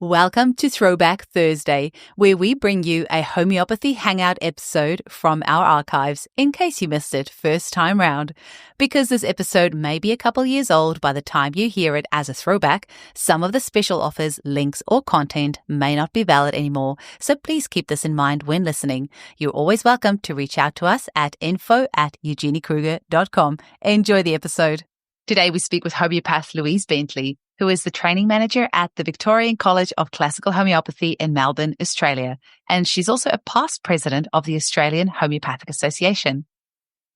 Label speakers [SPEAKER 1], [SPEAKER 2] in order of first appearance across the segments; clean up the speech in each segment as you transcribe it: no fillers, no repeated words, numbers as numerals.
[SPEAKER 1] Welcome to Throwback Thursday, where we bring you a homeopathy hangout episode from our archives in case you missed it first time round. Because this episode may be a couple years old by the time you hear it as a throwback, some of the special offers, links, or content may not be valid anymore, so please keep this in mind when listening. You're always welcome to reach out to us at info@eugeniekruger.com. Enjoy the episode. Today we speak with homeopath Louise Bentley, who is the training manager at the Victorian College of Classical Homeopathy in Melbourne, Australia, and she's also a past president of the Australian Homeopathic Association.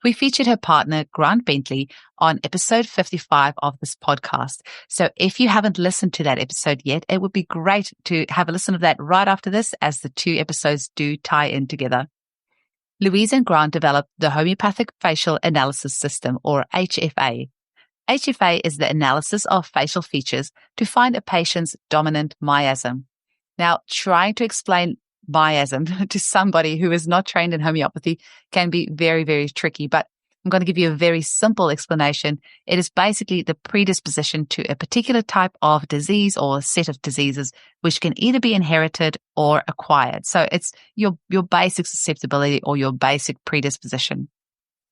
[SPEAKER 1] We featured her partner, Grant Bentley, on episode 55 of this podcast. So if you haven't listened to that episode yet, it would be great to have a listen to that right after this, as the two episodes do tie in together. Louise and Grant developed the Homeopathic Facial Analysis System, or HFA. HFA is the analysis of facial features to find a patient's dominant miasm. Now, trying to explain miasm to somebody who is not trained in homeopathy can be very, very tricky, but I'm going to give you a very simple explanation. It is basically the predisposition to a particular type of disease or set of diseases, which can either be inherited or acquired. So it's your basic susceptibility or your basic predisposition.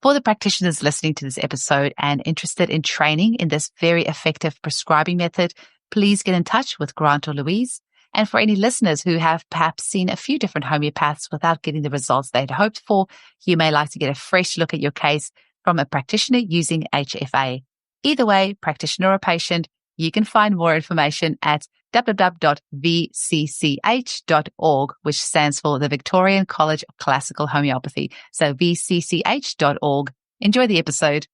[SPEAKER 1] For the practitioners listening to this episode and interested in training in this very effective prescribing method, please get in touch with Grant or Louise. And for any listeners who have perhaps seen a few different homeopaths without getting the results they'd hoped for, you may like to get a fresh look at your case from a practitioner using HFA. Either way, practitioner or patient, you can find more information at www.vcch.org, which stands for the Victorian College of Classical Homeopathy. So vcch.org. Enjoy the episode.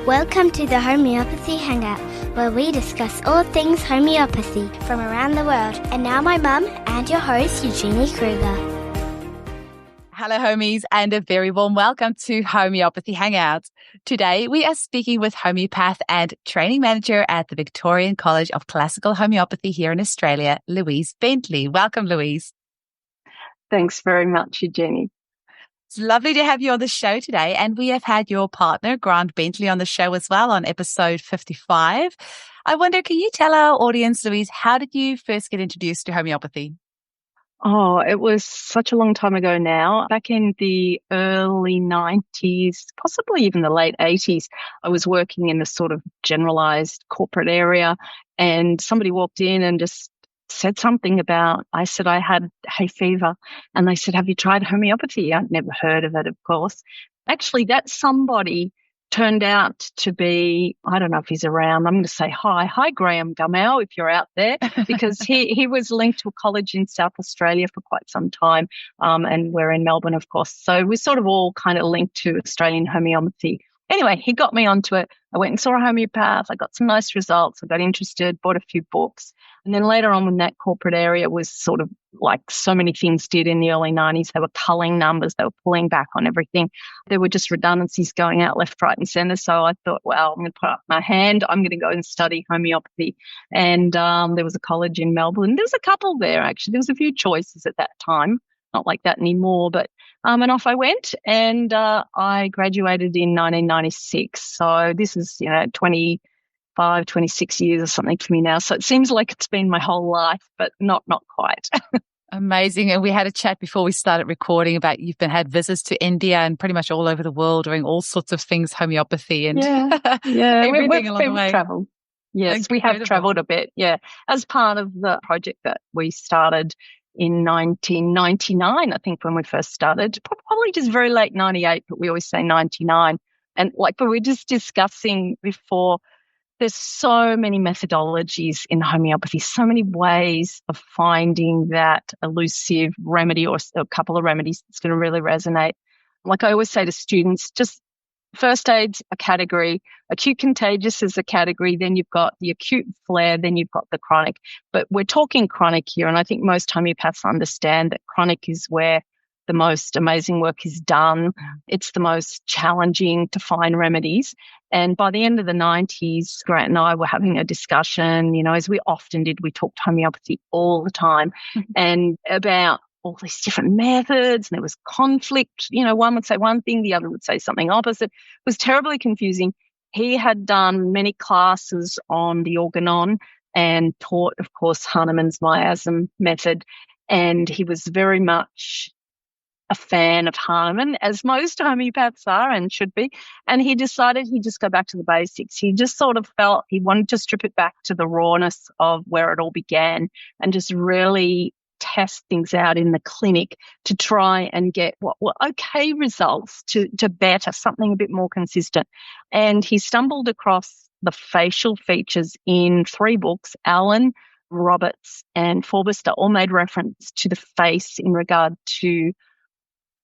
[SPEAKER 2] Welcome to the Homeopathy Hangout, where we discuss all things homeopathy from around the world. And now my mum and your host, Eugenie Kruger.
[SPEAKER 1] Hello, homies, and a very warm welcome to Homeopathy Hangout. Today, we are speaking with homeopath and training manager at the Victorian College of Classical Homeopathy here in Australia, Louise Bentley. Welcome, Louise.
[SPEAKER 3] Thanks very much, Eugenie.
[SPEAKER 1] It's lovely to have you on the show today, and we have had your partner, Grant Bentley, on the show as well on episode 55. I wonder, can you tell our audience, Louise, how did you first get introduced to homeopathy?
[SPEAKER 3] Oh, it was such a long time ago now. Back in the early 90s, possibly even the late 80s, I was working in the sort of generalized corporate area, and somebody walked in and just said something about, I said I had hay fever, and they said, have you tried homeopathy? I'd never heard of it, of course. Actually, that somebody turned out to be, I don't know if he's around, I'm going to say hi Graham Gummow, if you're out there, because he was linked to a college in South Australia for quite some time, and we're in Melbourne, of course. So we're sort of all kind of linked to Australian homeopathy. Anyway, he got me onto it. I went and saw a homeopath. I got some nice results. I got interested, bought a few books. And then later on, when that corporate area was sort of like so many things did in the early 90s, they were culling numbers. They were pulling back on everything. There were just redundancies going out left, right, and centre. So I thought, well, I'm going to put up my hand. I'm going to go and study homeopathy. And there was a college in Melbourne. There was a couple there, actually. There was a few choices at that time. Not like that anymore, but and off I went, and I graduated in 1996. So this is 25, 26 years or something for me now. So it seems like it's been my whole life, but not quite.
[SPEAKER 1] Amazing. And we had a chat before we started recording about you've had visits to India and pretty much all over the world doing all sorts of things, homeopathy and everything along the way.
[SPEAKER 3] Traveled. Yes,
[SPEAKER 1] Incredible.
[SPEAKER 3] We have travelled a bit, as part of the project that we started in 1999, I think, when we first started, probably just very late 98, but we always say 99. And like we were just discussing before, there's so many methodologies in homeopathy, so many ways of finding that elusive remedy or a couple of remedies that's going to really resonate. Like I always say to students, just first aid's a category, acute contagious is a category, then you've got the acute flare, then you've got the chronic. But we're talking chronic here, and I think most homeopaths understand that chronic is where the most amazing work is done. It's the most challenging to find remedies. And by the end of the 90s, Grant and I were having a discussion, as we often did. We talked homeopathy all the time and about all these different methods, and there was conflict. One would say one thing, the other would say something opposite. It was terribly confusing. He had done many classes on the organon, and taught, of course, Hahnemann's miasm method. And he was very much a fan of Hahnemann, as most homeopaths are and should be. And he decided he'd just go back to the basics. He just sort of felt he wanted to strip it back to the rawness of where it all began and just really test things out in the clinic to try and get what were okay results to better, something a bit more consistent. And he stumbled across the facial features in 3 books. Allen, Roberts, and Forbuster all made reference to the face in regard to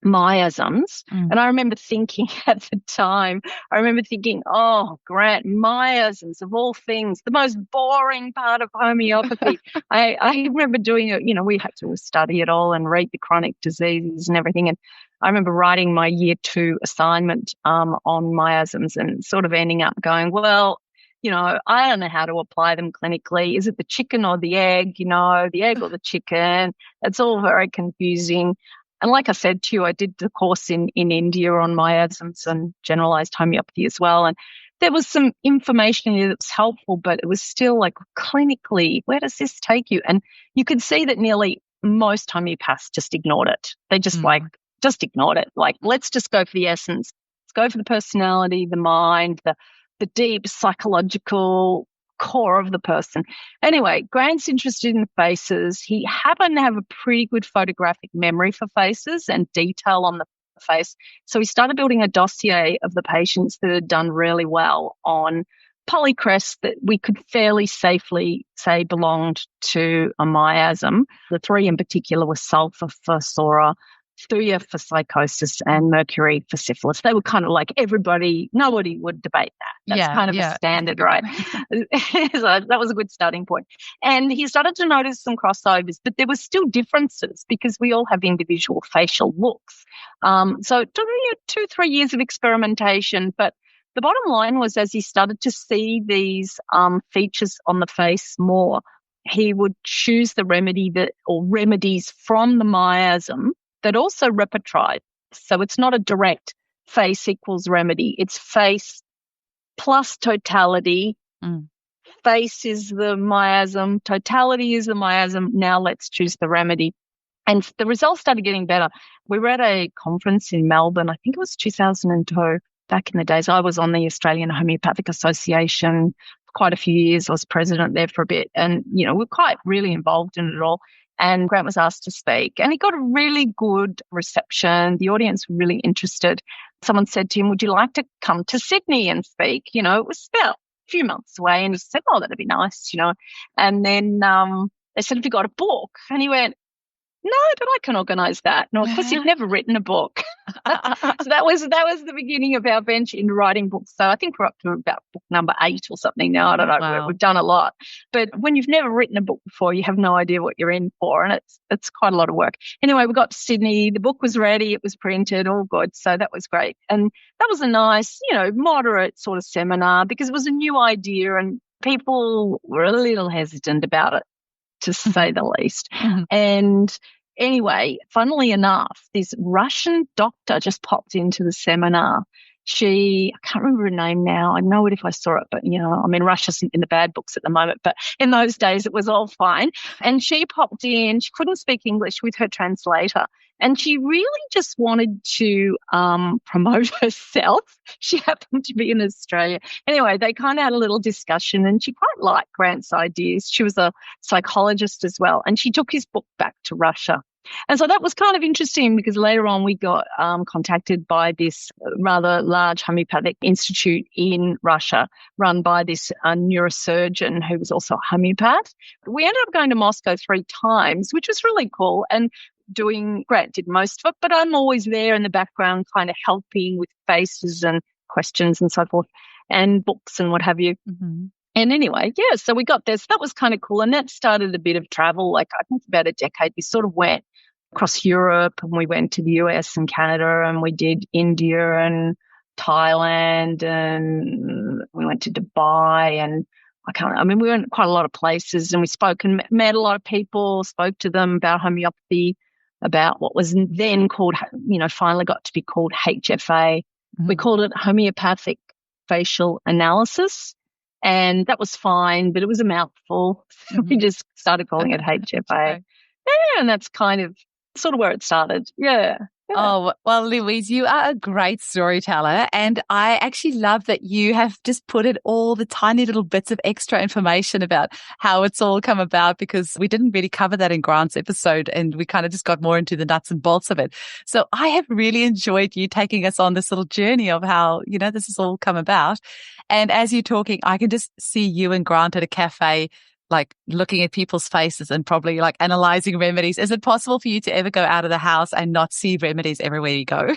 [SPEAKER 3] miasms. And I remember thinking at the time, oh, Grant, miasms of all things, the most boring part of homeopathy. I remember doing it, we had to study it all and read the chronic diseases and everything. And I remember writing my year 2 assignment on miasms and sort of ending up going, well, I don't know how to apply them clinically. Is it the chicken or the egg? The egg or the chicken? It's all very confusing. And like I said to you, I did the course in India on miasms and generalized homeopathy as well. And there was some information in it that was helpful, but it was still like clinically, where does this take you? And you could see that nearly most homeopaths just ignored it. They just just ignored it. Like, let's just go for the essence. Let's go for the personality, the mind, the deep psychological core of the person. Anyway, Grant's interested in faces. He happened to have a pretty good photographic memory for faces and detail on the face. So he started building a dossier of the patients that had done really well on polycrests that we could fairly safely say belonged to a miasm. The 3 in particular were sulfur for Sora, Thuya for psychosis, and Mercury for syphilis. They were kind of like nobody would debate that. That's kind of a standard, right? So that was a good starting point. And he started to notice some crossovers, but there were still differences because we all have individual facial looks. So it took 2-3 years of experimentation, but the bottom line was as he started to see these features on the face more, he would choose the remedies from the miasm that also repertried. So it's not a direct face equals remedy. It's face plus totality. Face is the miasm. Totality is the miasm. Now let's choose the remedy. And the results started getting better. We were at a conference in Melbourne. I think it was 2002. Back in the days, I was on the Australian Homeopathic Association for quite a few years. I was president there for a bit. And, we're quite really involved in it all. And Grant was asked to speak and he got a really good reception. The audience were really interested. Someone said to him, would you like to come to Sydney and speak? It was about a few months away. And he said, oh, that'd be nice, And then they said, have you got a book? And he went, no, but I can organise that. No, of course, he'd never written a book. So that was the beginning of our venture in writing books. So I think we're up to about book number 8 or something now. I don't know.
[SPEAKER 1] Wow.
[SPEAKER 3] We've done a lot. But when you've never written a book before, you have no idea what you're in for, and it's quite a lot of work. Anyway, we got to Sydney. The book was ready. It was printed, all good. So that was great. And that was a nice, moderate sort of seminar because it was a new idea and people were a little hesitant about it, to say the least. And anyway, funnily enough, this Russian doctor just popped into the seminar. I can't remember her name now. I know it if I saw it, but, Russia's in the bad books at the moment, but in those days it was all fine. And she popped in. She couldn't speak English with her translator. And she really just wanted to promote herself. She happened to be in Australia. Anyway, they kind of had a little discussion and she quite liked Grant's ideas. She was a psychologist as well. And she took his book back to Russia. And so that was kind of interesting because later on we got contacted by this rather large homeopathic institute in Russia run by this neurosurgeon who was also a homeopath. We ended up going to Moscow 3 times, which was really cool. And Grant did most of it, but I'm always there in the background kind of helping with faces and questions and so forth and books and what have you. And anyway, so we got there. So that was kind of cool. And that started a bit of travel, like I think about a decade. We sort of went across Europe and we went to the US and Canada and we did India and Thailand and we went to Dubai and we went quite a lot of places and we spoke and met a lot of people, spoke to them about homeopathy, about what was then called, finally got to be called HFA. We called it Homeopathic Facial Analysis. And that was fine, but it was a mouthful. So we just started calling it HFA. Yeah, and that's kind of sort of where it started. Yeah.
[SPEAKER 1] Oh, well, Louise, you are a great storyteller. And I actually love that you have just put in all the tiny little bits of extra information about how it's all come about, because we didn't really cover that in Grant's episode and we kind of just got more into the nuts and bolts of it. So I have really enjoyed you taking us on this little journey of how, this has all come about. And as you're talking, I can just see you and Grant at a cafe, like looking at people's faces and probably like analyzing remedies. Is it possible for you to ever go out of the house and not see remedies everywhere you go?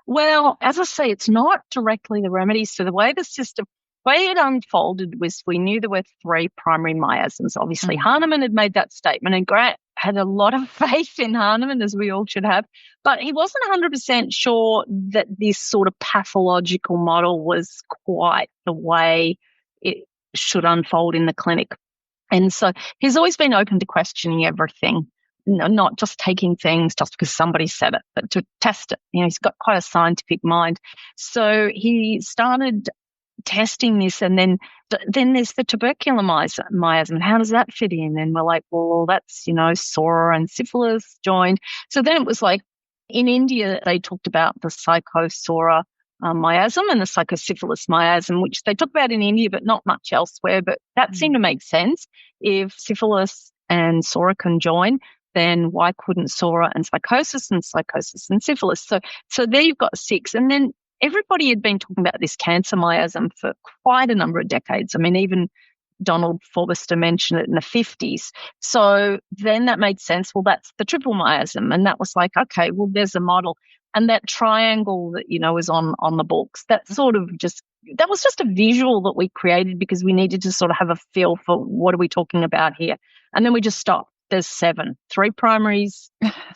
[SPEAKER 3] Well, as I say, it's not directly the remedies. So the way it unfolded was we knew there were 3 primary miasms. Obviously, Hahnemann had made that statement, and Grant had a lot of faith in Hahnemann, as we all should have. But he wasn't 100% sure that this sort of pathological model was quite the way it should unfold in the clinic. And so he's always been open to questioning everything, not just taking things just because somebody said it, but to test it. He's got quite a scientific mind. So he started testing this, and then there's the tubercular miasm. How does that fit in? And we're like, well, that's, sora and syphilis joined. So then it was like, in India, they talked about the psychosora miasm and the psychosyphilis miasm, which they talk about in India, but not much elsewhere. But that seemed to make sense. If syphilis and sora can join, then why couldn't sora and psychosis and syphilis? So there you've got 6. And then everybody had been talking about this cancer miasm for quite a number of decades. I mean, even Donald Forbuster mentioned it in the 50s. So then that made sense. Well, that's the triple miasm. And that was like, okay, well, there's a model. And that triangle that, is on the books, that was just a visual that we created because we needed to sort of have a feel for what are we talking about here. And then we just stopped. There's 7, 3 primaries,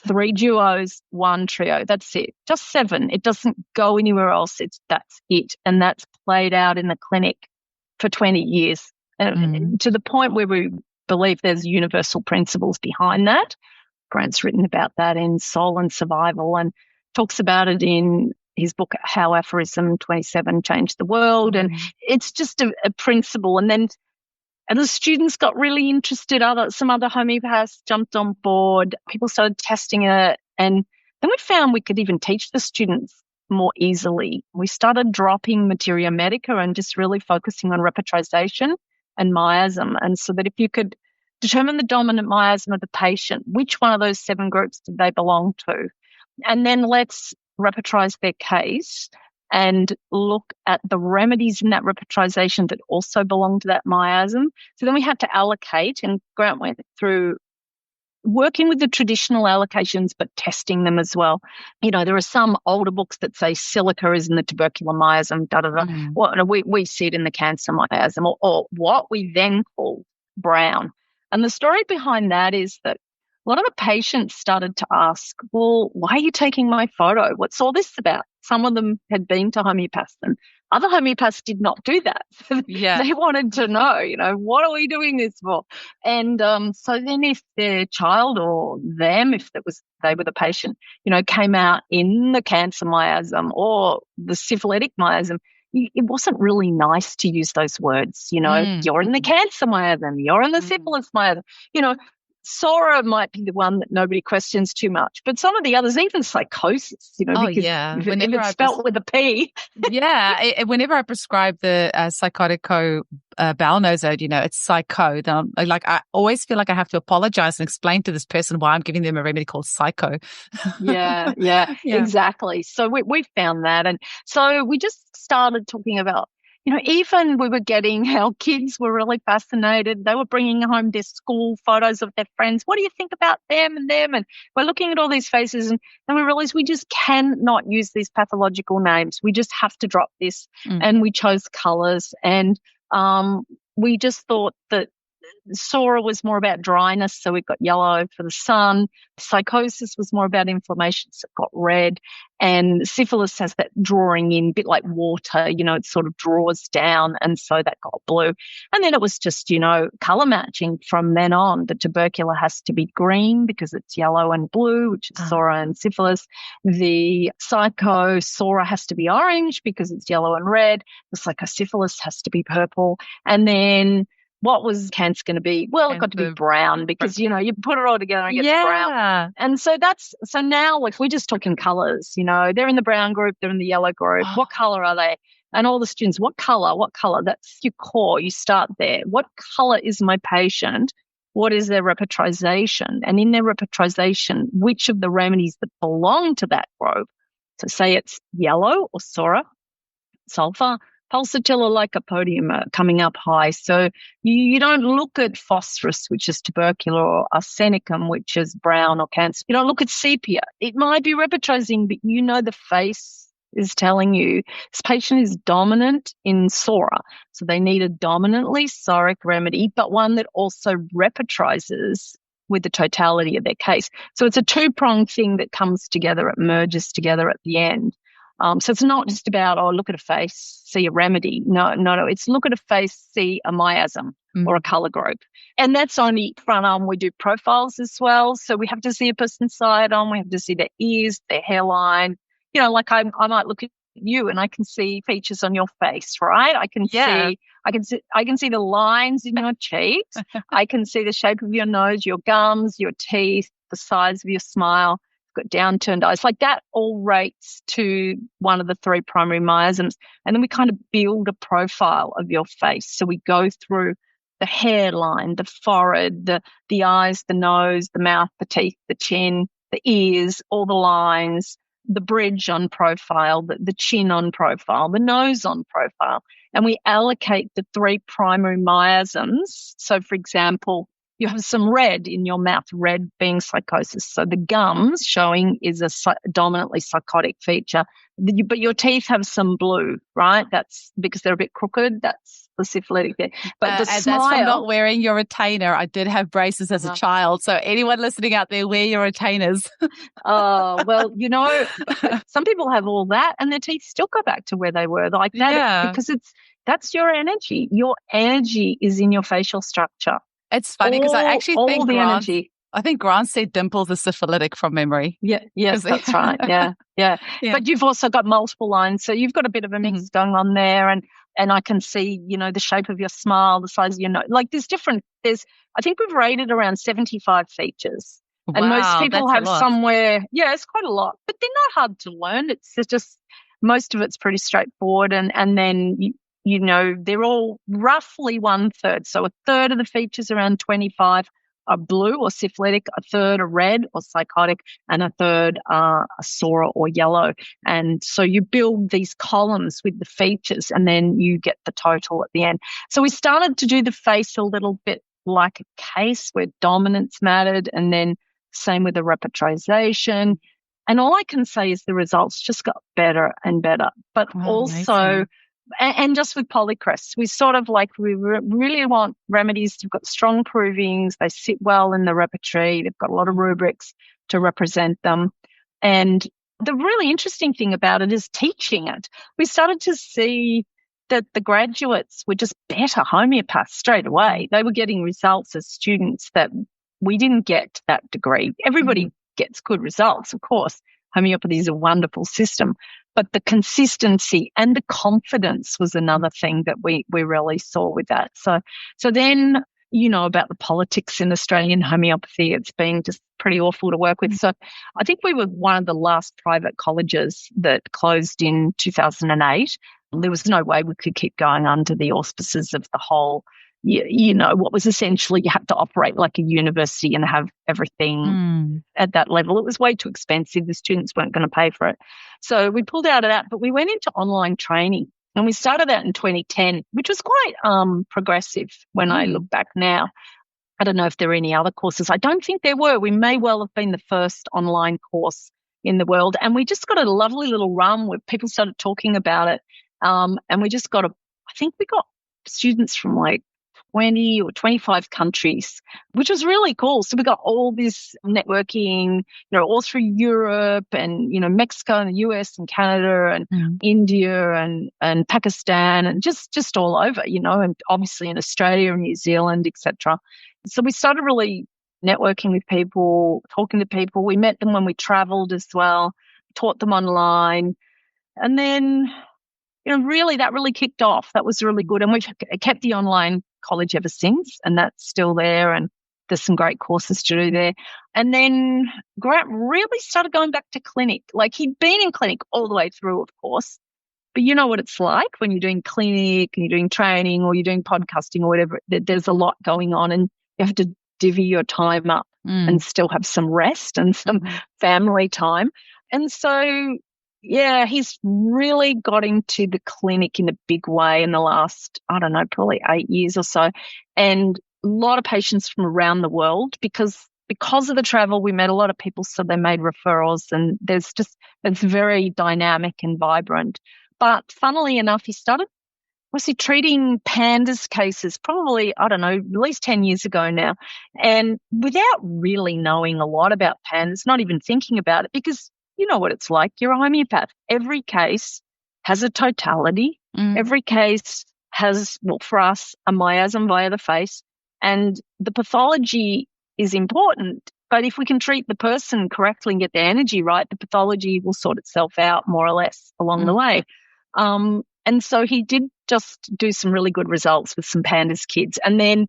[SPEAKER 3] 3 duos, 1 trio. That's it. Just 7. It doesn't go anywhere else. That's it. And that's played out in the clinic for 20 years to the point where we believe there's universal principles behind that. Grant's written about that in Soul and Survival and talks about it in his book, How Aphorism 27 Changed the World. And it's just a principle. And then the students got really interested. Some other homeopaths jumped on board. People started testing it. And then we found we could even teach the students more easily. We started dropping materia medica and just really focusing on repetrization and miasm. And so that if you could determine the dominant miasm of the patient, which one of those 7 groups did they belong to? And then let's repertorize their case and look at the remedies in that repetrization that also belong to that miasm. So then we had to allocate, and Grant went through working with the traditional allocations but testing them as well. There are some older books that say silica is in the tubercular miasm, Well, we see it in the cancer miasm, or what we then call brown. And the story behind that is that a lot of the patients started to ask, well, why are you taking my photo? What's all this about? Some of them had been to homeopaths, and other homeopaths did not do that.
[SPEAKER 1] Yeah.
[SPEAKER 3] They wanted to know, what are we doing this for? And so then if their child or them, if they were the patient, came out in the cancer miasm or the syphilitic miasm, it wasn't really nice to use those words. You're in the cancer miasm, you're in the syphilis miasm, Sora might be the one that nobody questions too much, but some of the others, even psychosis, because if it's spelt with a P.
[SPEAKER 1] Yeah. Whenever I prescribe the psychotico bowel nosode, it's psycho. Then I always feel like I have to apologize and explain to this person why I'm giving them a remedy called psycho.
[SPEAKER 3] Yeah, exactly. So we found that. And so we just started talking about, even we were getting our kids were really fascinated. They were bringing home their school photos of their friends. What do you think about them and them? And we're looking at all these faces, and then we realized we just cannot use these pathological names. We just have to drop this. And we chose colors. And we just thought that Sora was more about dryness, so it got yellow for the sun. Psychosis was more about inflammation, so it got red. And syphilis has that drawing in, a bit like water, it sort of draws down, and so that got blue. And then it was just, colour matching from then on. The tubercular has to be green because it's yellow and blue, which is Sora and syphilis. The Sora has to be orange because it's yellow and red. The psychosyphilis has to be purple. And then what was cancer going to be? Well, it got to be brown because, you put it all together and it gets brown. And so now, like, we're just talking colours, they're in the brown group, they're in the yellow group. What colour are they? And all the students, what colour? That's your core. You start there. What colour is my patient? What is their repertorization? And in their repertorization, which of the remedies that belong to that group? So say it's yellow or Sora, sulfur, pulsatilla, lycopodium are coming up high. So you don't look at phosphorus, which is tubercular, or arsenicum, which is brown or cancer. You don't look at sepia. It might be repertosing, but the face is telling you this patient is dominant in Sora. So they need a dominantly soric remedy, but one that also repertrizes with the totality of their case. So it's a two-pronged thing that comes together, it merges together at the end. So it's not just about, look at a face, see a remedy. No. It's look at a face, see a miasm or a colour group. And that's only front arm. We do profiles as well. So we have to see a person's side arm. We have to see their ears, their hairline. Like I might look at you and I can see features on your face, right? I can see the lines in your cheeks. I can see the shape of your nose, your gums, your teeth, the size of your smile. Got downturned eyes, like that all rates to one of the three primary miasms. And then we kind of build a profile of your face. So we go through the hairline, the forehead, the eyes, the nose, the mouth, the teeth, the chin, the ears, all the lines, the bridge on profile, the chin on profile, the nose on profile. And we allocate the three primary miasms. So, for example, you have some red in your mouth, red being psychosis. So the gums showing is a dominantly psychotic feature, but your teeth have some blue, right? That's because they're a bit crooked. That's the syphilitic bit. But the smile,
[SPEAKER 1] that's from not wearing your retainer. I did have braces as a child. So anyone listening out there, wear your retainers.
[SPEAKER 3] Well, some people have all that and their teeth still go back to where they were like that because that's your energy. Your energy is in your facial structure.
[SPEAKER 1] It's funny because I actually think Grant said dimples is syphilitic from memory.
[SPEAKER 3] Yeah, yes, that's right. Yeah. But you've also got multiple lines, so you've got a bit of a mix going on there, and I can see, the shape of your smile, the size of your nose. Like I think we've rated around 75 features.
[SPEAKER 1] Wow,
[SPEAKER 3] and most people have somewhere, it's quite a lot, but they're not hard to learn. It's just most of it's pretty straightforward, and then they're all roughly 1/3. So a third of the features, around 25, are blue or syphilitic, a third are red or psychotic, and a third are Sora or yellow. And so you build these columns with the features and then you get the total at the end. So we started to do the face a little bit like a case where dominance mattered, and then same with the repertorization. And all I can say is the results just got better and better. But also... Amazing. And just with polycrests, we sort of we really want remedies. You've got strong provings. They sit well in the repertory. They've got a lot of rubrics to represent them. And the really interesting thing about it is teaching it. We started to see that the graduates were just better homeopaths straight away. They were getting results as students that we didn't get to that degree. Everybody gets good results, of course. Homeopathy is a wonderful system. But the consistency and the confidence was another thing that we really saw with that. So then, about the politics in Australian homeopathy, it's been just pretty awful to work with. So I think we were one of the last private colleges that closed in 2008. There was no way we could keep going under the auspices of the whole, what was essentially you had to operate like a university and have everything at that level. It was way too expensive. The students weren't going to pay for it. So we pulled out of that, but we went into online training, and we started that in 2010, which was quite progressive when I look back now. I don't know if there are any other courses. I don't think there were. We may well have been the first online course in the world, and we just got a lovely little run where people started talking about it, and we just got I think we got students from 20 or 25 countries, which was really cool. So we got all this networking, all through Europe and, Mexico and the US and Canada and India and Pakistan and just all over, and obviously in Australia and New Zealand, etc. So we started really networking with people, talking to people. We met them when we traveled as well, taught them online. And then, that really kicked off. That was really good. And we've kept the online college ever since, and that's still there. And there's some great courses to do there. And then Grant really started going back to clinic. Like, he'd been in clinic all the way through, of course. But you know what it's like when you're doing clinic and you're doing training or you're doing podcasting or whatever. There's a lot going on, and you have to divvy your time up and still have some rest and some family time. And so, yeah, he's really got into the clinic in a big way in the last, probably 8 years or so. And a lot of patients from around the world because of the travel, we met a lot of people, so they made referrals, and it's very dynamic and vibrant. But funnily enough, he started treating PANDAS cases probably, at least 10 years ago now. And without really knowing a lot about PANDAS, not even thinking about it, because you know what it's like. You're a homeopath. Every case has a totality. Every case has, for us, a miasm via the face. And the pathology is important. But if we can treat the person correctly and get their energy right, the pathology will sort itself out more or less along the way. And so he did just do some really good results with some PANDAS kids. And then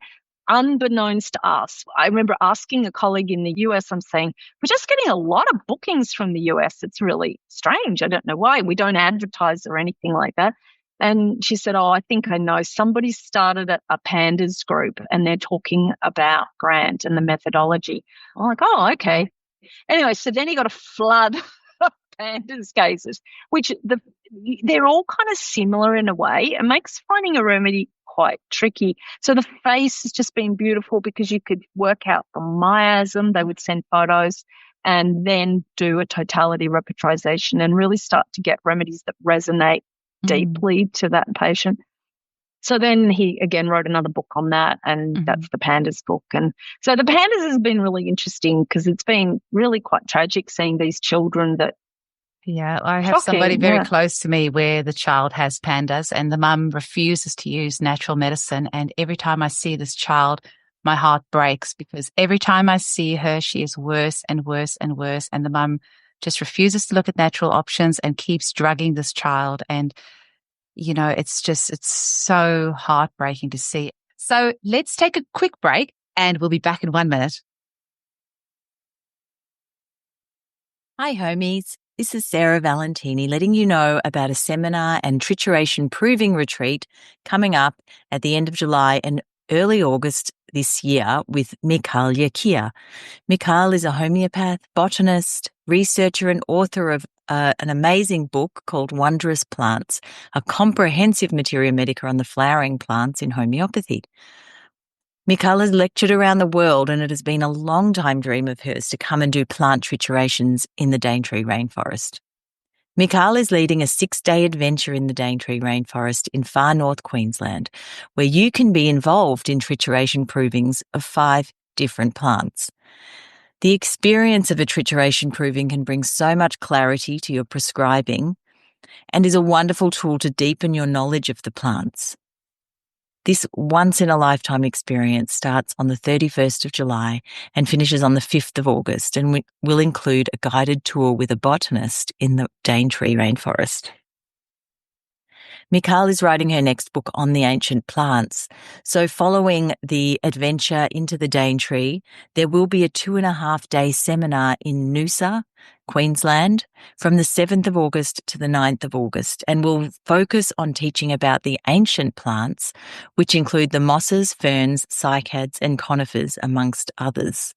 [SPEAKER 3] unbeknownst to us, I remember asking a colleague in the US, I'm saying, we're just getting a lot of bookings from the US. It's really strange. I don't know why. We don't advertise or anything like that. And she said, I think I know. Somebody started a PANDAS group and they're talking about Grant and the methodology. I'm like, okay. Anyway, so then he got a flood of PANDAS cases, which they're all kind of similar in a way. It makes finding a remedy quite tricky. So the face has just been beautiful because you could work out the miasm. They would send photos and then do a totality repertorization and really start to get remedies that resonate deeply to that patient. So then he again wrote another book on that, and that's the PANDAS book. And so the PANDAS has been really interesting because it's been really quite tragic seeing these children that.
[SPEAKER 1] Yeah, I have somebody very close to me where the child has PANDAS and the mum refuses to use natural medicine. And every time I see this child, my heart breaks because every time I see her, she is worse and worse and worse. And the mum just refuses to look at natural options and keeps drugging this child. And, it's so heartbreaking to see. So let's take a quick break and we'll be back in 1 minute.
[SPEAKER 4] Hi, homies. This is Sarah Valentini letting you know about a seminar and trituration proving retreat coming up at the end of July and early August this year with Michal Yakia. Michal is a homeopath, botanist, researcher and author of an amazing book called Wondrous Plants, a comprehensive materia medica on the flowering plants in homeopathy. Michal has lectured around the world, and it has been a long-time dream of hers to come and do plant triturations in the Daintree rainforest. Michal is leading a 6-day adventure in the Daintree rainforest in far north Queensland, where you can be involved in trituration provings of 5 different plants. The experience of a trituration proving can bring so much clarity to your prescribing and is a wonderful tool to deepen your knowledge of the plants. This once-in-a-lifetime experience starts on the 31st of July and finishes on the 5th of August, and will include a guided tour with a botanist in the Daintree rainforest. Michal is writing her next book on the ancient plants. So following the adventure into the Daintree, there will be a 2.5-day seminar in Noosa, Queensland, from the 7th of August to the 9th of August, and will focus on teaching about the ancient plants, which include the mosses, ferns, cycads, and conifers, amongst others.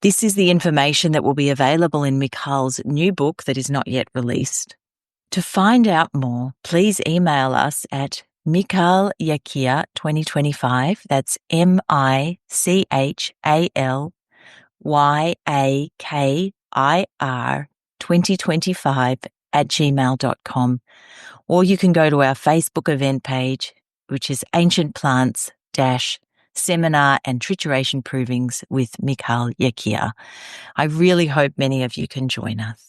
[SPEAKER 4] This is the information that will be available in Michal's new book that is not yet released. To find out more, please email us at michalyakia2025, that's MICHALYAKIR 2025 @gmail.com, or you can go to our Facebook event page, which is Ancient Plants seminar and trituration provings with Michal Yakir. I really hope many of you can join us.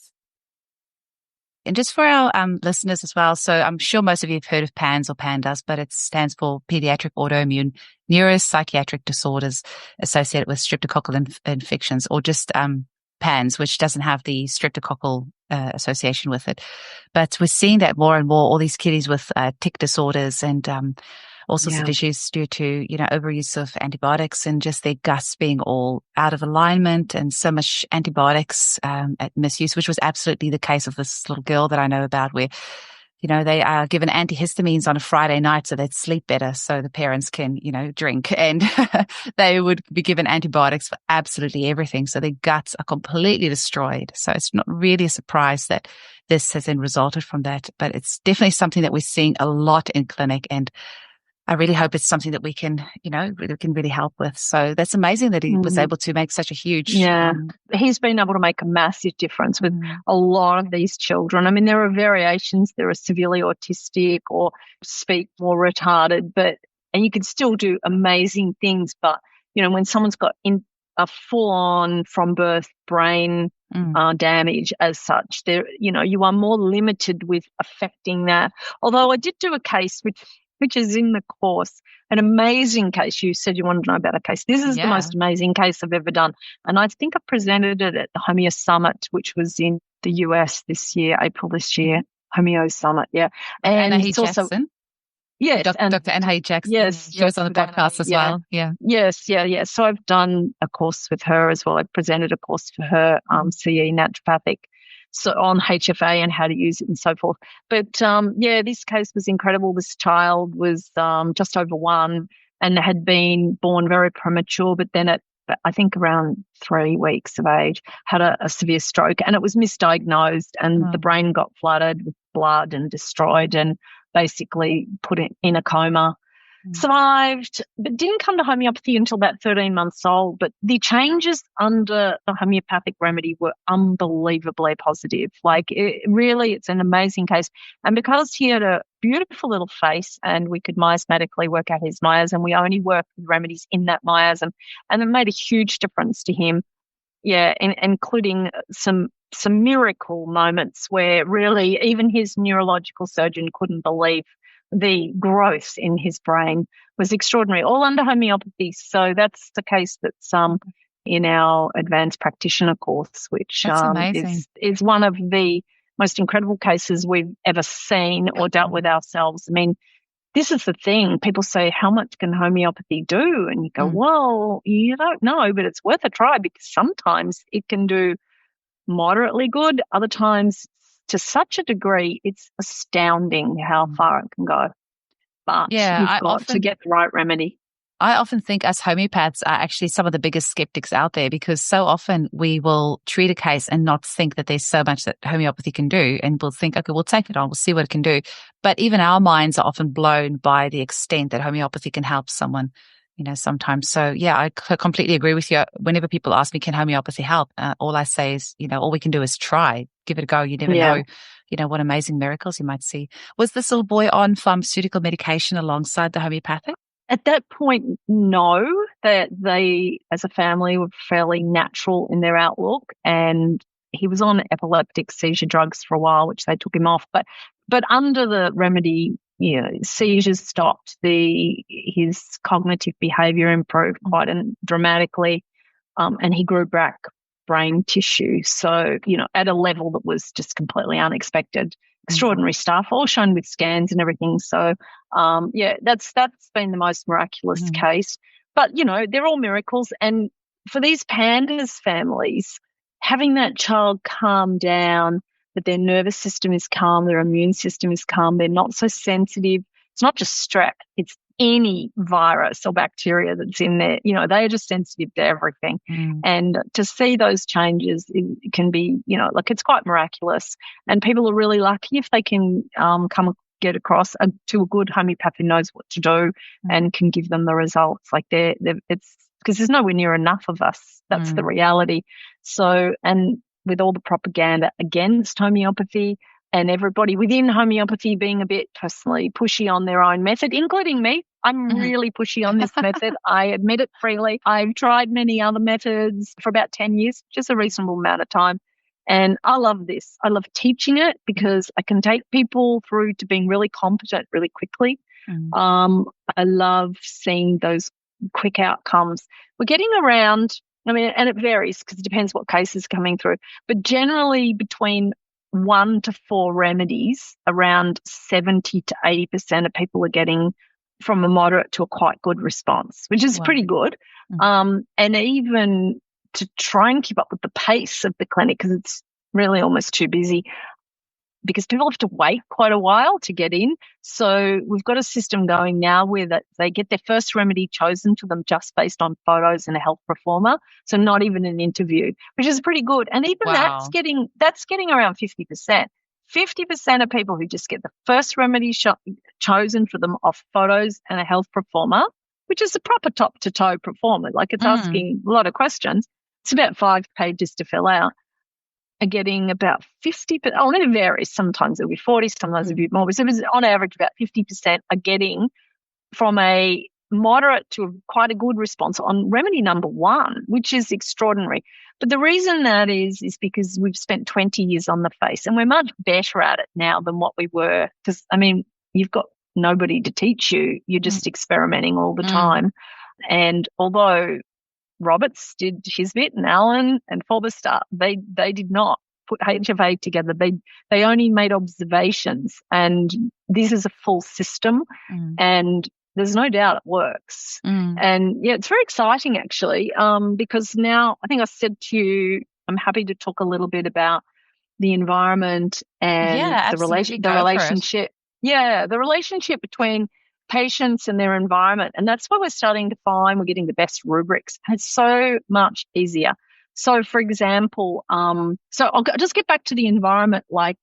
[SPEAKER 1] And just for our listeners as well, so I'm sure most of you have heard of PANS or PANDAS, but it stands for Pediatric Autoimmune Neuropsychiatric Disorders Associated with Streptococcal Infections, or just PANS, which doesn't have the streptococcal association with it. But we're seeing that more and more, all these kiddies with tic disorders and all sorts of issues due to, overuse of antibiotics and just their guts being all out of alignment and so much antibiotics at misuse, which was absolutely the case of this little girl that I know about where, they are given antihistamines on a Friday night so they'd sleep better so the parents can, drink. And they would be given antibiotics for absolutely everything. So their guts are completely destroyed. So it's not really a surprise that this has then resulted from that. But it's definitely something that we're seeing a lot in clinic, and I really hope it's something that we can, really help with. So that's amazing that he was able to make such a huge.
[SPEAKER 3] Yeah, he's been able to make a massive difference with a lot of these children. I mean, there are variations. There are severely autistic or speak more retarded, and you can still do amazing things. But, when someone's got a full-on from birth brain damage as such, you are more limited with affecting that. Although I did do a case which is in the course, an amazing case. You said you wanted to know about a case. This is the most amazing case I've ever done. And I think I presented it at the Homeo Summit, which was in the US this year, April this year, Homeo Summit, yeah. And
[SPEAKER 1] Anna Jackson.
[SPEAKER 3] Yes.
[SPEAKER 1] Dr. Anna Jackson. Yes. She was on the podcast as well. Yeah.
[SPEAKER 3] Yes, yeah. So I've done a course with her as well. I presented a course for her, CE Naturopathic. So on HFA and how to use it and so forth. But, this case was incredible. This child was just over 1 and had been born very premature, but then at, I think, around 3 weeks of age, had a severe stroke, and it was misdiagnosed, and the brain got flooded with blood and destroyed and basically put it in a coma. Survived, but didn't come to homeopathy until about 13 months old. But the changes under the homeopathic remedy were unbelievably positive. It's an amazing case. And because he had a beautiful little face and we could miasmatically work out his miasm, we only worked with remedies in that miasm. And it made a huge difference to him. Yeah, including some miracle moments where really even his neurological surgeon couldn't believe the growth in his brain was extraordinary, all under homeopathy. So that's the case that's in our advanced practitioner course, which is one of the most incredible cases we've ever seen or dealt with ourselves. I mean, this is the thing. People say, how much can homeopathy do? And you go, well, you don't know, but it's worth a try, because sometimes it can do moderately good. Other times, to such a degree, it's astounding how far it can go. But you've got to get the right remedy.
[SPEAKER 1] I often think us homeopaths are actually some of the biggest skeptics out there, because so often we will treat a case and not think that there's so much that homeopathy can do. And we'll think, okay, we'll take it on, we'll see what it can do. But even our minds are often blown by the extent that homeopathy can help someone, sometimes. So I completely agree with you. Whenever people ask me, can homeopathy help? All I say is, all we can do is try, give it a go. You never know, what amazing miracles you might see. Was this little boy on pharmaceutical medication alongside the homeopathic?
[SPEAKER 3] At that point, no, that they, as a family, were fairly natural in their outlook, and he was on epileptic seizure drugs for a while, which they took him off. But under the remedy, seizures stopped. His cognitive behaviour improved quite dramatically, and he grew back brain tissue. So, at a level that was just completely unexpected. Extraordinary stuff, all shown with scans and everything. So, that's been the most miraculous case. But, they're all miracles. And for these PANDAS families, having that child calm down, that their nervous system is calm, their immune system is calm, they're not so sensitive. It's not just strep, it's any virus or bacteria that's in there. They are just sensitive to everything. And to see those changes, it can be, it's quite miraculous. And people are really lucky if they can get across to a good homeopath who knows what to do and can give them the results. It's because there's nowhere near enough of us. That's the reality. So, and with all the propaganda against homeopathy, and everybody within homeopathy being a bit personally pushy on their own method, including me. I'm really pushy on this method. I admit it freely. I've tried many other methods for about 10 years, just a reasonable amount of time. And I love this. I love teaching it because I can take people through to being really competent really quickly. I love seeing those quick outcomes. We're getting around, I mean, and it varies because it depends what case is coming through, but generally between 1 to 4 remedies, around 70 to 80% of people are getting from a moderate to a quite good response, which is pretty good. And even to try and keep up with the pace of the clinic, because it's really almost too busy, because people have to wait quite a while to get in. So we've got a system going now where that they get their first remedy chosen for them just based on photos and a health performer. So not even an interview, which is pretty good. And even that's getting around 50%. 50% of people who just get the first remedy chosen for them off photos and a health performer, which is a proper top to toe performer. Like it's asking a lot of questions. It's about 5 pages to fill out. Are getting about 50%. Oh, and it varies. Sometimes it'll be 40, sometimes it'll be more. But on average, about 50% are getting from a moderate to quite a good response on remedy number 1, which is extraordinary. But the reason that is because we've spent 20 years on the face, and we're much better at it now than what we were. Because, I mean, you've got nobody to teach you. You're just experimenting all the time. And although Roberts did his bit, and Allen and Forbestar, they did not put HFA together. They only made observations, and this is a full system, and there's no doubt it works. And yeah, it's very exciting actually, because now I think I said to you, I'm happy to talk a little bit about the environment and the relationship. Yeah, the relationship between patients and their environment. And that's what we're starting to find. We're getting the best rubrics. And it's so much easier. So, for example, so I'll just get back to the environment like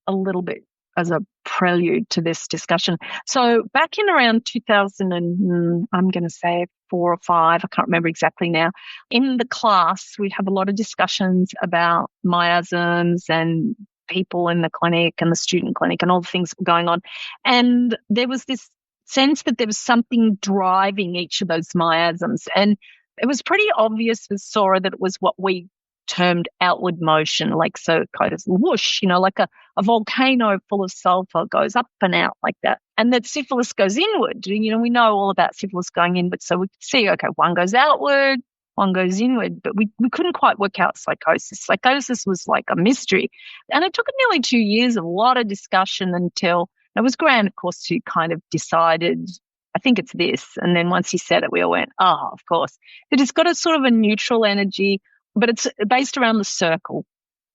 [SPEAKER 3] a little bit as a prelude to this discussion. So back in around 2000 and I'm going to say 4 or 5, I can't remember exactly now, in the class, we'd have a lot of discussions about miasms and people in the clinic and the student clinic and all the things that were going on. And there was this sense that there was something driving each of those miasms. And it was pretty obvious with Sora that it was what we termed outward motion, like so kind of whoosh, like a volcano full of sulfur goes up and out like that. And that syphilis goes inward. We know all about syphilis going inward. So we could see, okay, one goes outward, one goes inward, but we couldn't quite work out psychosis. Psychosis was like a mystery. And it took nearly 2 years of a lot of discussion until it was Grant, of course, who kind of decided, I think it's this. And then once he said it, we all went, oh, of course. It has got a sort of a neutral energy, but it's based around the circle.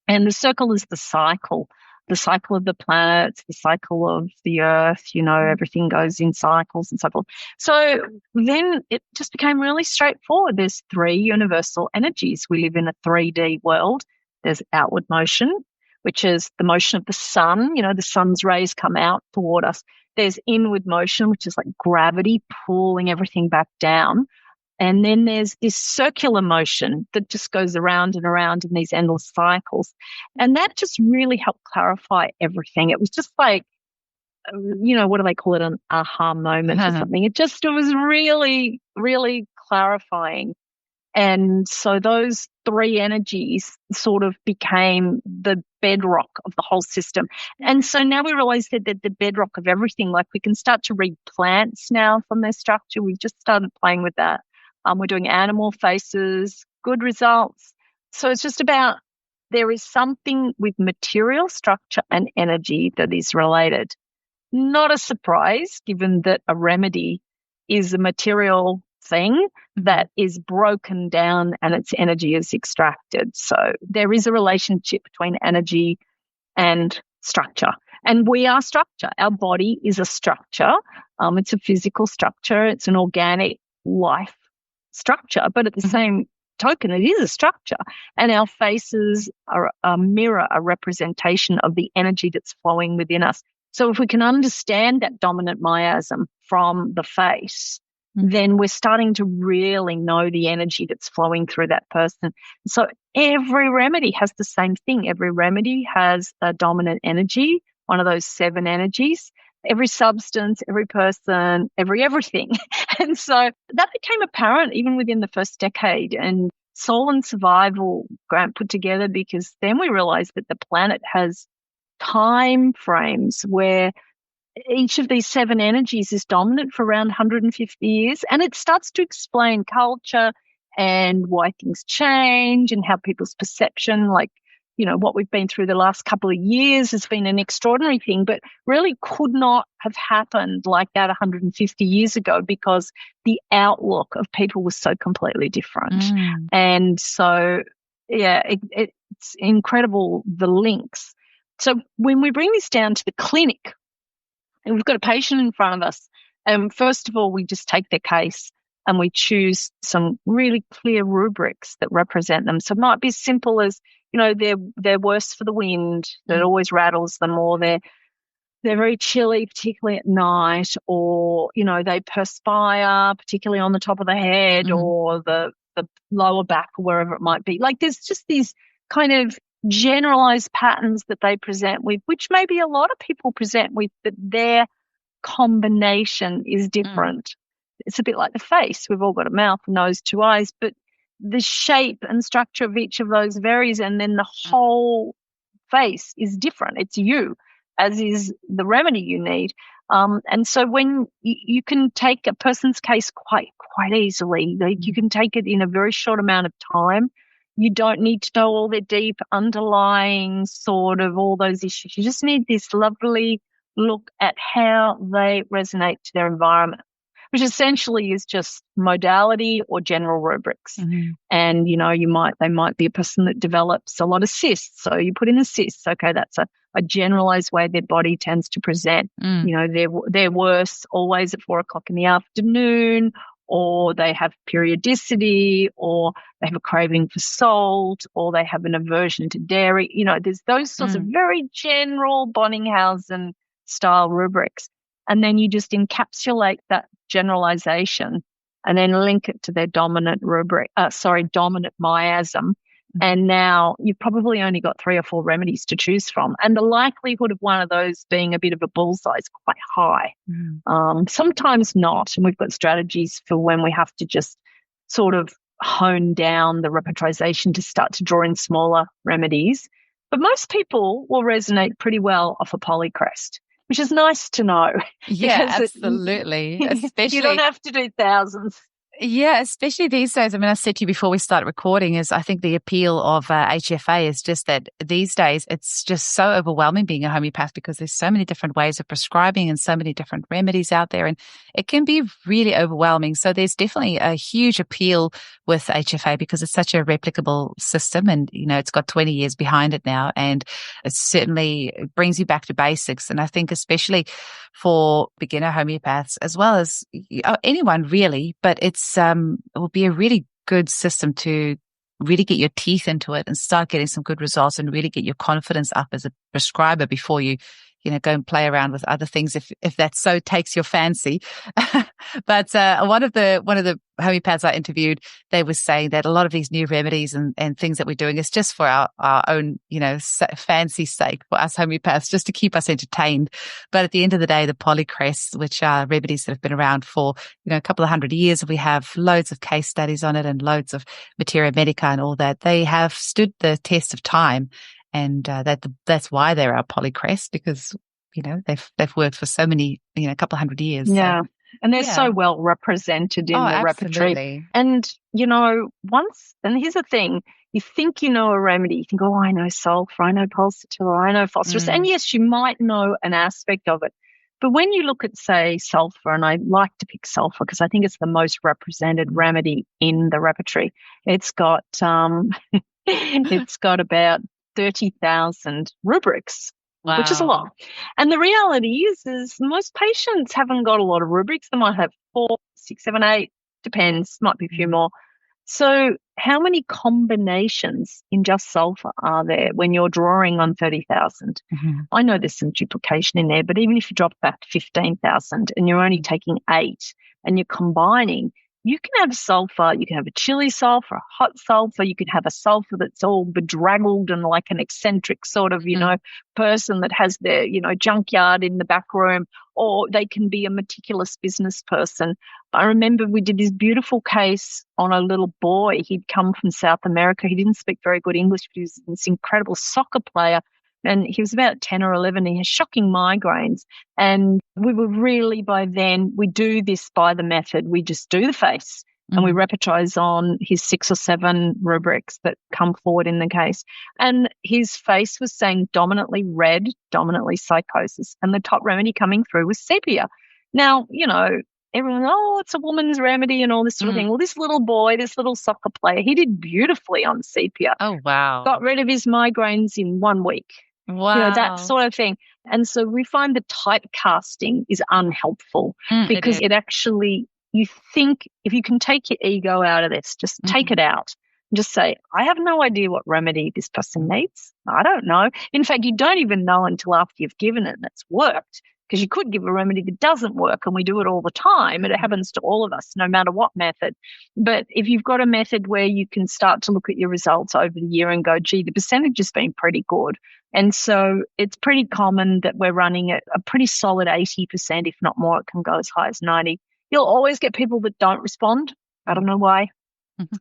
[SPEAKER 3] And the circle is the cycle of the planets, the cycle of the earth, everything goes in cycles and so forth. So then it just became really straightforward. There's 3 universal energies. We live in a 3D world. There's outward motion, which is the motion of the sun. The sun's rays come out toward us. There's inward motion, which is like gravity pulling everything back down. And then there's this circular motion that just goes around and around in these endless cycles. And that just really helped clarify everything. It was just like, what do they call it? An aha moment or something. It was really, really clarifying. And so those 3 energies sort of became the bedrock of the whole system. And so now we realize that they're the bedrock of everything. Like we can start to read plants now from their structure. We've just started playing with that. We're doing animal faces, good results. So it's just about there is something with material structure and energy that is related. Not a surprise, given that a remedy is a material thing that is broken down and its energy is extracted. So there is a relationship between energy and structure. And we are structure. Our body is a structure. It's a physical structure. It's an organic life structure. But at the same token, it is a structure. And our faces are a mirror, a representation of the energy that's flowing within us. So if we can understand that dominant miasm from the face, then we're starting to really know the energy that's flowing through that person. So every remedy has the same thing. Every remedy has a dominant energy, one of those 7 energies. every substance, every person, everything. And so that became apparent even within the first decade. And Soul and Survival grant put together because then we realized that the planet has time frames where each of these 7 energies is dominant for around 150 years. And it starts to explain culture and why things change and how people's perception, like, what we've been through the last couple of years has been an extraordinary thing, but really could not have happened like that 150 years ago because the outlook of people was so completely different. And so, yeah, it's incredible, the links. So when we bring this down to the clinic and we've got a patient in front of us, first of all, we just take their case and we choose some really clear rubrics that represent them. So it might be as simple as, they're worse for the wind, that always rattles them, or they're very chilly, particularly at night, or, they perspire, particularly on the top of the head or the lower back or wherever it might be. Like there's just these kind of generalized patterns that they present with, which maybe a lot of people present with, but their combination is different. It's a bit like the face. We've all got a mouth, a nose, 2 eyes, but the shape and structure of each of those varies, and then the whole face is different. It's you, as is the remedy you need. And so when you can take a person's case quite easily, like you can take it in a very short amount of time. You don't need to know all their deep underlying sort of all those issues. You just need this lovely look at how they resonate to their environment, which essentially is just modality or general rubrics. And, they might be a person that develops a lot of cysts. So you put in the cysts. Okay, that's a generalized way their body tends to present. They're worse always at 4 o'clock in the afternoon, or they have periodicity, or they have a craving for salt, or they have an aversion to dairy. There's those sorts of very general Bonninghausen style rubrics. And then you just encapsulate that generalization and then link it to their dominant dominant miasm. And now you've probably only got 3 or 4 remedies to choose from. And the likelihood of one of those being a bit of a bullseye is quite high. Sometimes not. And we've got strategies for when we have to just sort of hone down the repertorization to start to draw in smaller remedies. But most people will resonate pretty well off a polycrest, which is nice to know.
[SPEAKER 1] Yeah, absolutely. Especially
[SPEAKER 3] you don't have to do thousands.
[SPEAKER 1] Yeah, especially these days. I mean, I said to you before we started recording is I think the appeal of HFA is just that these days it's just so overwhelming being a homeopath because there's so many different ways of prescribing and so many different remedies out there, and it can be really overwhelming. So there's definitely a huge appeal with HFA because it's such a replicable system, and it's got 20 years behind it now, and it certainly brings you back to basics. And I think especially for beginner homeopaths as well as anyone really, but it will be a really good system to really get your teeth into it and start getting some good results and really get your confidence up as a prescriber before you go and play around with other things if that so takes your fancy. But one of the homeopaths I interviewed, they were saying that a lot of these new remedies and things that we're doing is just for our own, fancy sake for us homeopaths, just to keep us entertained. But at the end of the day, the polycrests, which are remedies that have been around for, a couple of 100 years, we have loads of case studies on it and loads of materia medica and all that. They have stood the test of time. And that's why they're our polycrest, because they've worked for so many a couple of 100 years.
[SPEAKER 3] Yeah, so, and they're so well represented in the repertory. And and here's the thing: you think you know a remedy, you think, oh, I know sulfur, I know pulsatilla, I know phosphorus, and yes, you might know an aspect of it. But when you look at, say, sulfur, and I like to pick sulfur because I think it's the most represented remedy in the repertory. It's got about 30,000 rubrics, which is a lot. And the reality is most patients haven't got a lot of rubrics. They might have 4, 6, 7, 8, depends, might be a few more. So how many combinations in just sulfur are there when you're drawing on 30,000? I know there's some duplication in there, but even if you drop back to 15,000 and you're only taking 8 and you're combining, you can have sulfur, you can have a chili sulfur, a hot sulfur, you can have a sulfur that's all bedraggled and like an eccentric sort of, person that has their, junkyard in the back room, or they can be a meticulous business person. I remember we did this beautiful case on a little boy. He'd come from South America. He didn't speak very good English, but he was this incredible soccer player. And he was about 10 or 11. He had shocking migraines. And we were really, by then, we do this by the method. We just do the face and we repertoise on his 6 or 7 rubrics that come forward in the case. And his face was saying dominantly red, dominantly psychosis. And the top remedy coming through was sepia. Now, everyone, it's a woman's remedy and all this sort of thing. Well, this little boy, this little soccer player, he did beautifully on sepia.
[SPEAKER 1] Oh, wow.
[SPEAKER 3] Got rid of his migraines in 1 week.
[SPEAKER 1] Wow.
[SPEAKER 3] That sort of thing. And so we find the typecasting is unhelpful because it actually, you think if you can take your ego out of this, just take it out and just say, I have no idea what remedy this person needs. I don't know. In fact, you don't even know until after you've given it and it's worked, because you could give a remedy that doesn't work, and we do it all the time, and it happens to all of us, no matter what method. But if you've got a method where you can start to look at your results over the year and go, gee, the percentage has been pretty good. And so it's pretty common that we're running at a pretty solid 80%, if not more. It can go as high as 90%. You'll always get people that don't respond. I don't know why.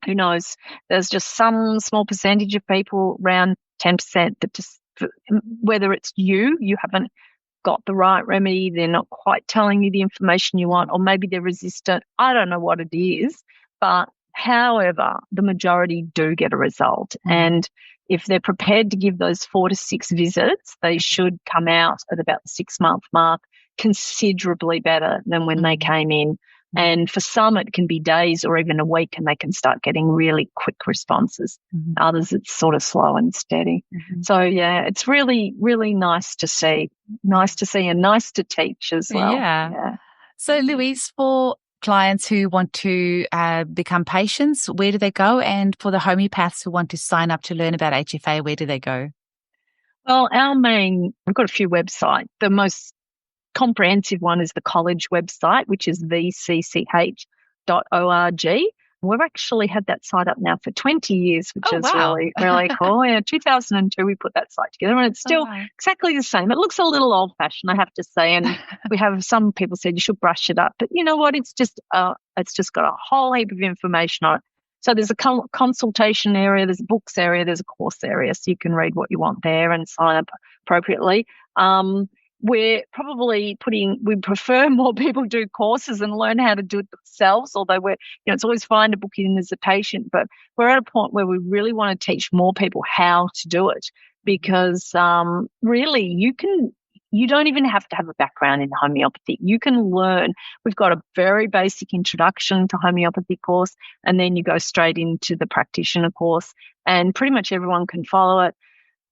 [SPEAKER 3] Who knows? There's just some small percentage of people, around 10%, that just, whether it's you haven't got the right remedy, they're not quite telling you the information you want, or maybe they're resistant. I don't know what it is, but however, the majority do get a result. And if they're prepared to give those 4 to 6 visits, they should come out at about the 6-month mark considerably better than when they came in. And for some, it can be days or even a week, and they can start getting really quick responses. Others, it's sort of slow and steady. So, yeah, it's really, really nice to see and nice to teach as well.
[SPEAKER 1] Yeah. So, Louise, for clients who want to become patients, where do they go? And for the homeopaths who want to sign up to learn about HFA, where do they go?
[SPEAKER 3] Well, we've got a few websites. The most comprehensive one is the college website, which is vcch.org. We've actually had that site up now for 20 years, which is really, really cool. Yeah, 2002 we put that site together, and it's still exactly the same. It looks a little old-fashioned, I have to say, and we have some people said you should brush it up. But you know what? It's just got a whole heap of information on it. So there's a consultation area, there's a books area, there's a course area, so you can read what you want there and sign up appropriately. We're probably we prefer more people do courses and learn how to do it themselves, although it's always fine to book in as a patient, but we're at a point where we really want to teach more people how to do it, because really you don't even have to have a background in homeopathy. You can learn. We've got a very basic introduction to homeopathy course, and then you go straight into the practitioner course, and pretty much everyone can follow it.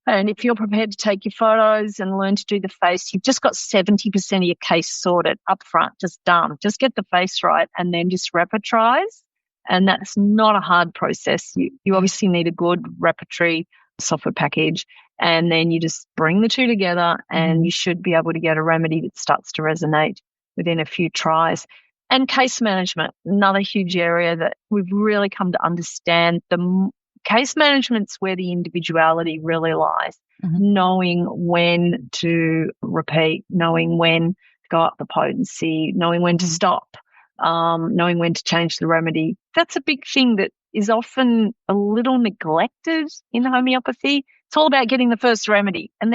[SPEAKER 3] And if you're prepared to take your photos and learn to do the face, you've just got 70% of your case sorted up front, just done. Just get the face right and then just repertoise. And that's not a hard process. You obviously need a good repertory software package, and then you just bring the two together and you should be able to get a remedy that starts to resonate within a few tries. And case management, another huge area that we've really come to understand. The case management's where the individuality really lies, knowing when to repeat, knowing when to go up the potency, knowing when to stop, knowing when to change the remedy. That's a big thing that is often a little neglected in homeopathy. It's all about getting the first remedy. But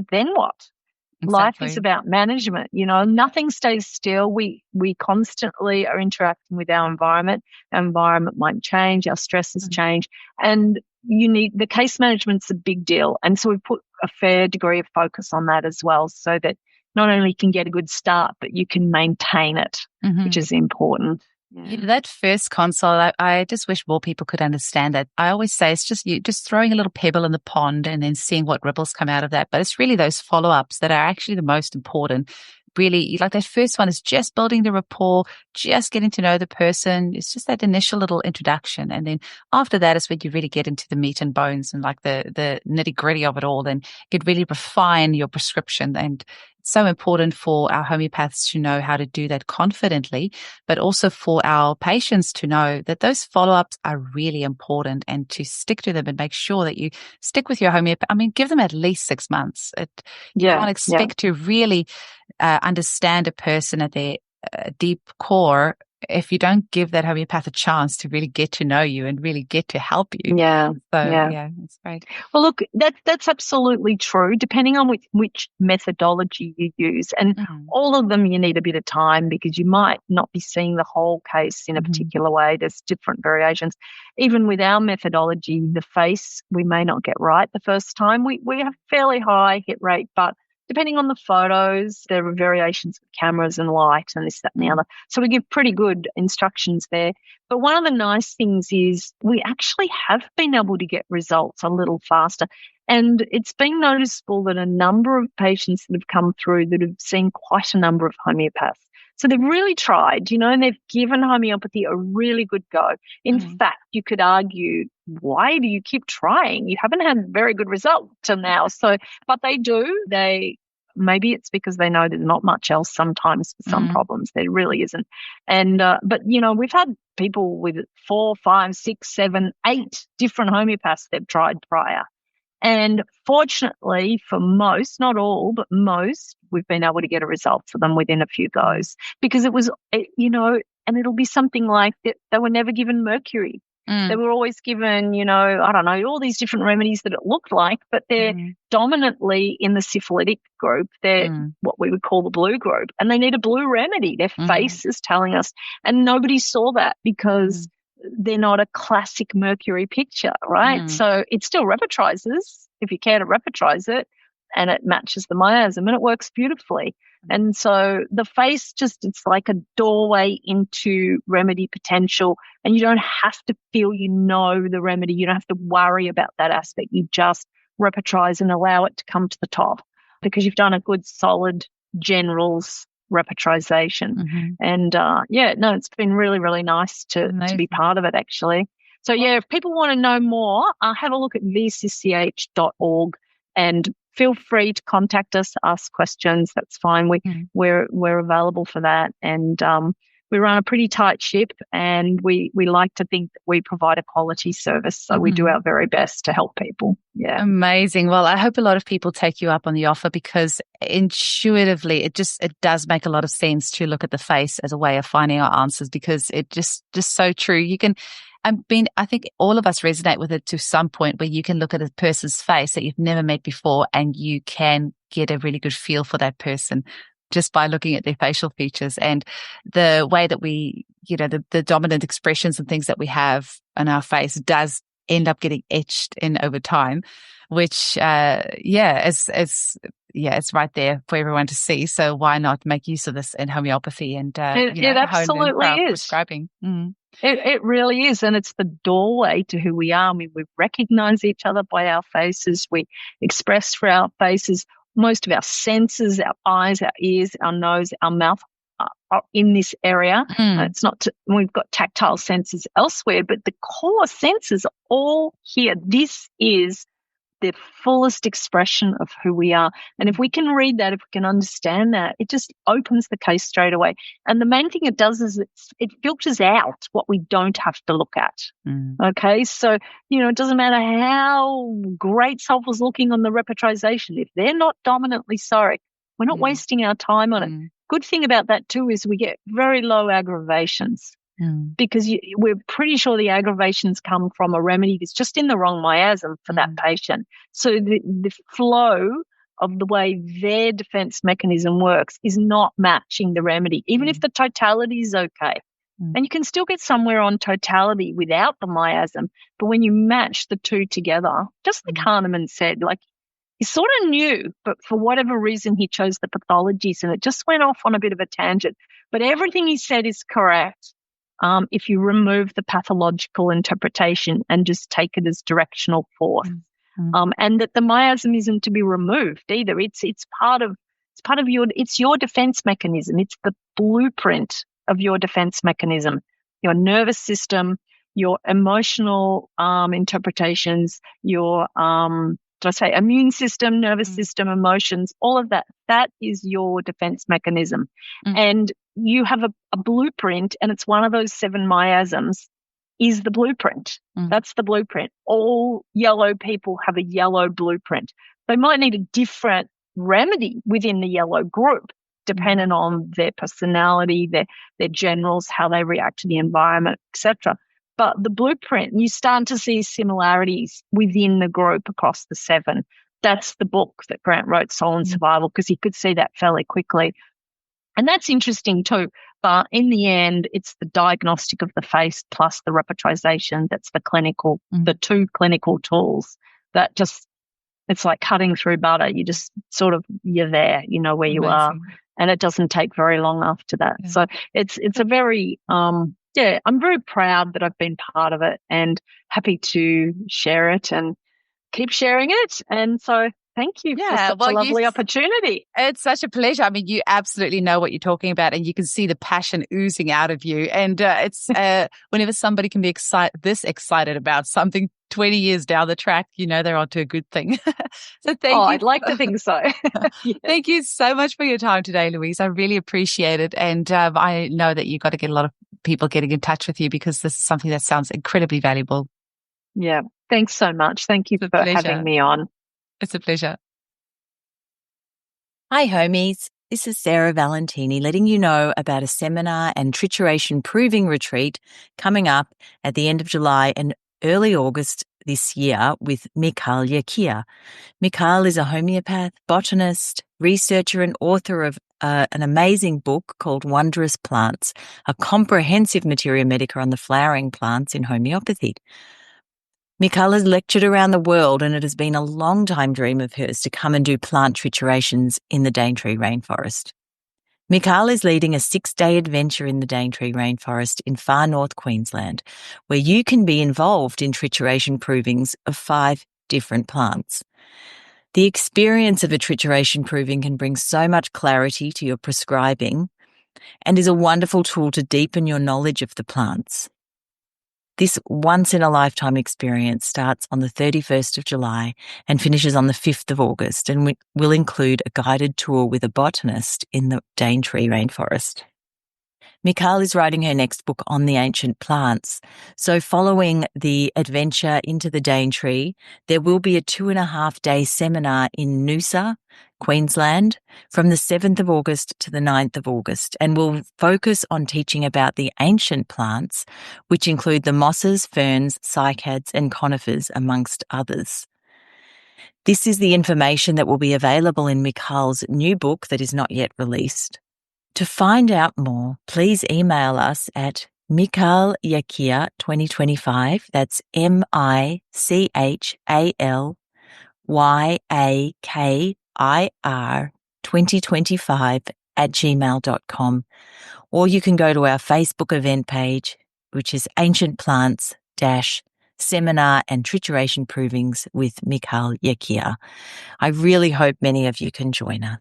[SPEAKER 3] then what? Exactly. Life is about management. Nothing stays still. We constantly are interacting with our environment. Our environment might change. Our stresses change. And the case management's a big deal. And so we've put a fair degree of focus on that as well, so that not only you can get a good start, but you can maintain it, which is important.
[SPEAKER 1] Yeah. That first consult, I just wish more people could understand that. I always say it's just you just throwing a little pebble in the pond and then seeing what ripples come out of that. But it's really those follow-ups that are actually the most important. Really, like that first one is just building the rapport, just getting to know the person. It's just that initial little introduction. And then after that is when you really get into the meat and bones and like the nitty gritty of it all. Then you could really refine your prescription and so important for our homeopaths to know how to do that confidently, but also for our patients to know that those follow-ups are really important and to stick to them and make sure that you stick with your homeopath. I mean, give them at least 6 months. You can't expect to really understand a person at their deep core if you don't give that homeopath a chance to really get to know you and really get to help you.
[SPEAKER 3] Yeah.
[SPEAKER 1] That's great.
[SPEAKER 3] Well, look, that's absolutely true, depending on which methodology you use. And all of them, you need a bit of time because you might not be seeing the whole case in a particular way. There's different variations. Even with our methodology, the face, we may not get right the first time. We have fairly high hit rate, but depending on the photos, there are variations with cameras and light and this, that, and the other. So we give pretty good instructions there. But one of the nice things is we actually have been able to get results a little faster. And it's been noticeable that a number of patients that have come through that have seen quite a number of homeopaths. So they've really tried, and they've given homeopathy a really good go. In fact, you could argue, why do you keep trying? You haven't had very good results till now. So, but they do. Maybe it's because they know there's not much else sometimes for some problems. There really isn't. And, but, we've had people with 4, 5, 6, 7, 8 different homeopaths they've tried prior. And fortunately for most, not all, but most, we've been able to get a result for them within a few goes because it was, and it'll be something like that. They were never given mercury. They were always given, I don't know, all these different remedies that it looked like, but they're dominantly in the syphilitic group. They're what we would call the blue group, and they need a blue remedy. Their face is telling us, and nobody saw that because they're not a classic mercury picture, right? So it still repetrizes if you care to repetrize it, and it matches the miasm, and it works beautifully. And so the face it's like a doorway into remedy potential, and you don't have to feel the remedy. You don't have to worry about that aspect. You just repetrize and allow it to come to the top because you've done a good solid generals repetrization. And it's been really, really nice to be part of it actually. So if people want to know more, have a look at vcch.org and feel free to contact us, ask questions. That's fine. We're available for that. And we run a pretty tight ship, and we like to think that we provide a quality service. So we do our very best to help people. Yeah.
[SPEAKER 1] Amazing. Well, I hope a lot of people take you up on the offer because intuitively it does make a lot of sense to look at the face as a way of finding our answers because it just so true. I think all of us resonate with it to some point where you can look at a person's face that you've never met before and you can get a really good feel for that person just by looking at their facial features and the way that we, the dominant expressions and things that we have on our face does end up getting etched in over time, which, it's right there for everyone to see. So why not make use of this in homeopathy and,
[SPEAKER 3] it absolutely is
[SPEAKER 1] prescribing.
[SPEAKER 3] It really is. And it's the doorway to who we are. I mean, we recognize each other by our faces. We express through our faces. Most of our senses, our eyes, our ears, our nose, our mouth are in this area. It's not, we've got tactile senses elsewhere, but the core senses are all here. This is the fullest expression of who we are. And if we can read that, if we can understand that, it just opens the case straight away. And the main thing it does is it filters out what we don't have to look at. Okay. So, it doesn't matter how great self was looking on the repetrization. If they're not dominantly sorry, we're not wasting our time on it. Good thing about that too is we get very low aggravations. Because we're pretty sure the aggravations come from a remedy that's just in the wrong miasm for that patient. So the flow of the way their defense mechanism works is not matching the remedy, even if the totality is okay. And you can still get somewhere on totality without the miasm. But when you match the two together, just like Hahnemann said, like he sort of knew, but for whatever reason he chose the pathologies and it just went off on a bit of a tangent. But everything he said is correct. If you remove the pathological interpretation and just take it as directional force, and that the miasm isn't to be removed either. It's part of your defense mechanism. It's the blueprint of your defense mechanism, your nervous system, your emotional interpretations, your did I say, immune system, nervous system, emotions, all of that. That is your defense mechanism. And you have a blueprint, and it's one of those 7 miasms is the blueprint. That's the blueprint. All yellow people have a yellow blueprint. They might need a different remedy within the yellow group, depending on their personality, their generals, how they react to the environment, etc. But the blueprint, you start to see similarities within the group across the 7. That's the book that Grant wrote, Soul and Survival, because he could see that fairly quickly. And that's interesting too. But in the end, it's the diagnostic of the face plus the repertorization. That's the clinical, the 2 clinical tools that just, it's like cutting through butter. You just sort of, you're there, you know where you are. And it doesn't take very long after that. Yeah. So it's a very, I'm very proud that I've been part of it and happy to share it and keep sharing it. And so thank you for such a lovely opportunity.
[SPEAKER 1] It's such a pleasure. I mean, you absolutely know what you're talking about, and you can see the passion oozing out of you. And it's whenever somebody can be this excited about something 20 years down the track, you know they're onto a good thing. So thank you.
[SPEAKER 3] I'd like to think so.
[SPEAKER 1] Thank you so much for your time today, Louise. I really appreciate it. And I know that you've got to get a lot of people getting in touch with you, because this is something that sounds incredibly valuable.
[SPEAKER 3] Yeah. Thanks so much. Thank you for having me on.
[SPEAKER 1] It's a pleasure.
[SPEAKER 4] Hi, homies. This is Sarah Valentini letting you know about a seminar and trituration proving retreat coming up at the end of July and early August this year with Michal Yakir. Michal is a homeopath, botanist, researcher and author of an amazing book called Wondrous Plants, a comprehensive materia medica on the flowering plants in homeopathy. Michal has lectured around the world, and it has been a long-time dream of hers to come and do plant triturations in the Daintree rainforest. Michal is leading a 6-day adventure in the Daintree rainforest in far north Queensland, where you can be involved in trituration provings of 5 different plants. The experience of a trituration proving can bring so much clarity to your prescribing and is a wonderful tool to deepen your knowledge of the plants. This once-in-a-lifetime experience starts on the 31st of July and finishes on the 5th of August, and will include a guided tour with a botanist in the Daintree rainforest. Michal is writing her next book on the ancient plants. So following the adventure into the Daintree, there will be a 2.5-day seminar in Noosa, Queensland, from the 7th of August to the 9th of August, and will focus on teaching about the ancient plants, which include the mosses, ferns, cycads, and conifers, amongst others. This is the information that will be available in Michal's new book that is not yet released. To find out more, please email us at michalyakir2025, that's MICHALYAKIR2025 or you can go to our Facebook event page, which is Ancient Plants Seminar and Trituration Provings with Michal Yakir. I really hope many of you can join us.